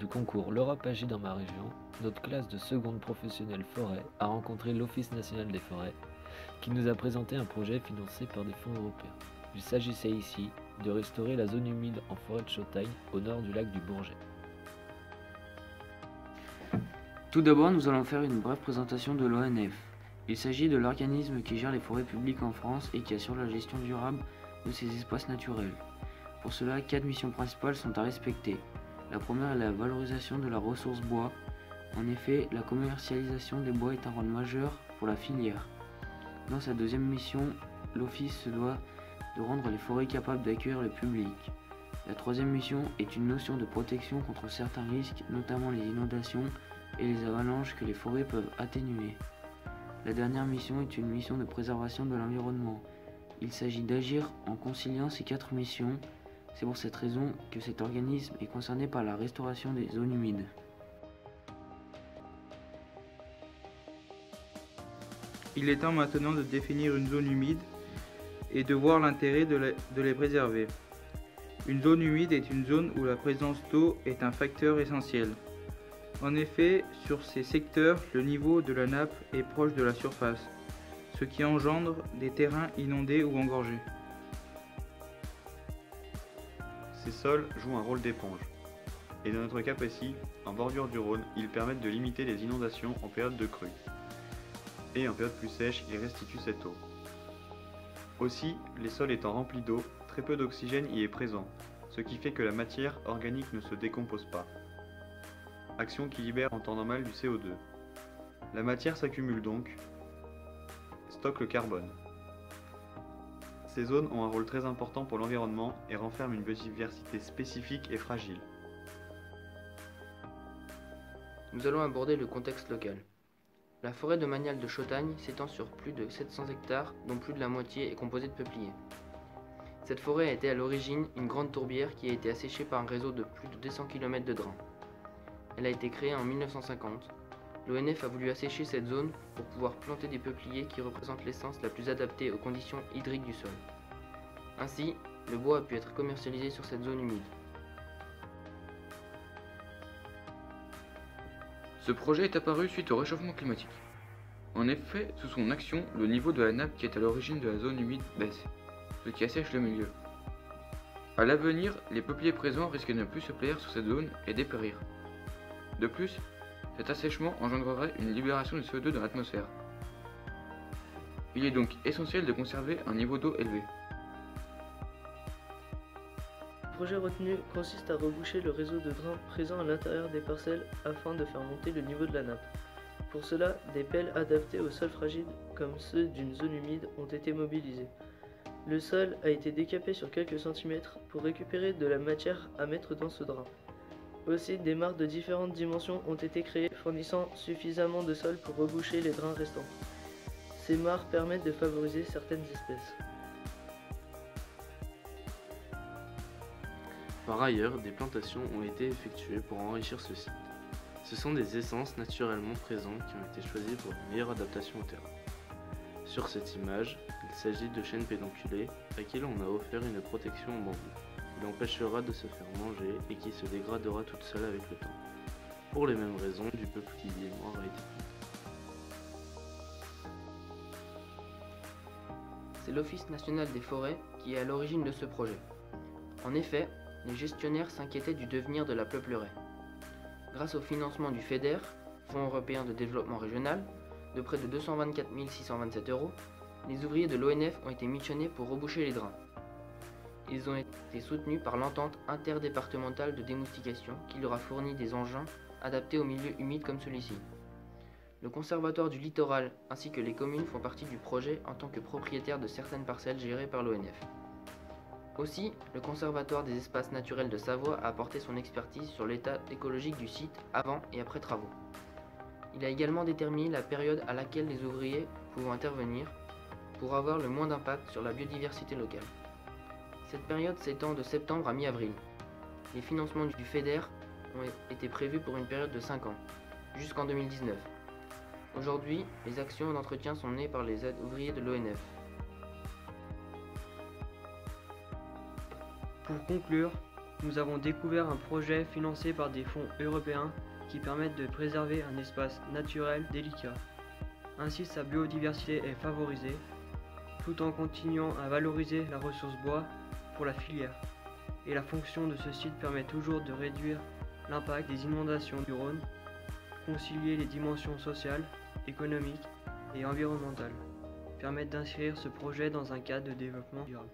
concours L'Europe agit dans ma région, notre classe de seconde professionnelle forêt a rencontré l'Office national des forêts qui nous a présenté un projet financé par des fonds européens. Il s'agissait ici de restaurer la zone humide en forêt de Chautagne au nord du lac du Bourget. Tout d'abord, nous allons faire une brève présentation de l'ONF. Il s'agit de l'organisme qui gère les forêts publiques en France et qui assure la gestion durable de ces espaces naturels. Pour cela, 4 missions principales sont à respecter. La première est la valorisation de la ressource bois. En effet, la commercialisation des bois est un rôle majeur pour la filière. Dans sa deuxième mission, l'Office se doit de rendre les forêts capables d'accueillir le public. La troisième mission est une notion de protection contre certains risques, notamment les inondations et les avalanches que les forêts peuvent atténuer. La dernière mission est une mission de préservation de l'environnement. Il s'agit d'agir en conciliant ces 4 missions. C'est pour cette raison que cet organisme est concerné par la restauration des zones humides. Il est temps maintenant de définir une zone humide et de voir l'intérêt de les préserver. Une zone humide est une zone où la présence d'eau est un facteur essentiel. En effet, sur ces secteurs, le niveau de la nappe est proche de la surface, ce qui engendre des terrains inondés ou engorgés. Ces sols jouent un rôle d'éponge. Et dans notre cas précis, en bordure du Rhône, ils permettent de limiter les inondations en période de crue. Et en période plus sèche, ils restituent cette eau. Aussi, les sols étant remplis d'eau, très peu d'oxygène y est présent, ce qui fait que la matière organique ne se décompose pas. Action qui libère en temps normal du CO2. La matière s'accumule donc, stocke le carbone. Ces zones ont un rôle très important pour l'environnement et renferment une biodiversité spécifique et fragile. Nous allons aborder le contexte local. La forêt domaniale de Chautagne s'étend sur plus de 700 hectares, dont plus de la moitié est composée de peupliers. Cette forêt a été à l'origine une grande tourbière qui a été asséchée par un réseau de plus de 200 km de drains. Elle a été créée en 1950. L'ONF a voulu assécher cette zone pour pouvoir planter des peupliers qui représentent l'essence la plus adaptée aux conditions hydriques du sol. Ainsi, le bois a pu être commercialisé sur cette zone humide. Ce projet est apparu suite au réchauffement climatique. En effet, sous son action, le niveau de la nappe qui est à l'origine de la zone humide baisse, ce qui assèche le milieu. À l'avenir, les peupliers présents risquent de ne plus se plaire sur cette zone et dépérir. De plus, cet assèchement engendrerait une libération de CO2 dans l'atmosphère. Il est donc essentiel de conserver un niveau d'eau élevé. Le projet retenu consiste à reboucher le réseau de drains présent à l'intérieur des parcelles afin de faire monter le niveau de la nappe. Pour cela, des pelles adaptées aux sols fragiles comme ceux d'une zone humide ont été mobilisées. Le sol a été décapé sur quelques centimètres pour récupérer de la matière à mettre dans ce drain. Aussi, des mares de différentes dimensions ont été créées, fournissant suffisamment de sol pour reboucher les drains restants. Ces mares permettent de favoriser certaines espèces. Par ailleurs, des plantations ont été effectuées pour enrichir ce site. Ce sont des essences naturellement présentes qui ont été choisies pour une meilleure adaptation au terrain. Sur cette image, il s'agit de chênes pédonculés à qui l'on a offert une protection en bambou. Il empêchera de se faire manger et qui se dégradera toute seule avec le temps. Pour les mêmes raisons, du peuplier noir a été pris. C'est l'Office national des forêts qui est à l'origine de ce projet. En effet, les gestionnaires s'inquiétaient du devenir de la peupleraie. Grâce au financement du FEDER, Fonds européen de développement régional, de près de 224 627 €, les ouvriers de l'ONF ont été missionnés pour reboucher les drains. Ils ont été soutenus par l'entente interdépartementale de démoustication qui leur a fourni des engins adaptés aux milieux humides comme celui-ci. Le Conservatoire du littoral ainsi que les communes font partie du projet en tant que propriétaires de certaines parcelles gérées par l'ONF. Aussi, le Conservatoire des espaces naturels de Savoie a apporté son expertise sur l'état écologique du site avant et après travaux. Il a également déterminé la période à laquelle les ouvriers pouvaient intervenir pour avoir le moins d'impact sur la biodiversité locale. Cette période s'étend de septembre à mi-avril. Les financements du FEDER ont été prévus pour une période de 5 ans, jusqu'en 2019. Aujourd'hui, les actions d'entretien sont menées par les ouvriers de l'ONF. Pour conclure, nous avons découvert un projet financé par des fonds européens qui permettent de préserver un espace naturel délicat. Ainsi, sa biodiversité est favorisée, tout en continuant à valoriser la ressource bois pour la filière. Et la fonction de ce site permet toujours de réduire l'impact des inondations du Rhône, concilier les dimensions sociales, économiques et environnementales, permettent d'inscrire ce projet dans un cadre de développement durable.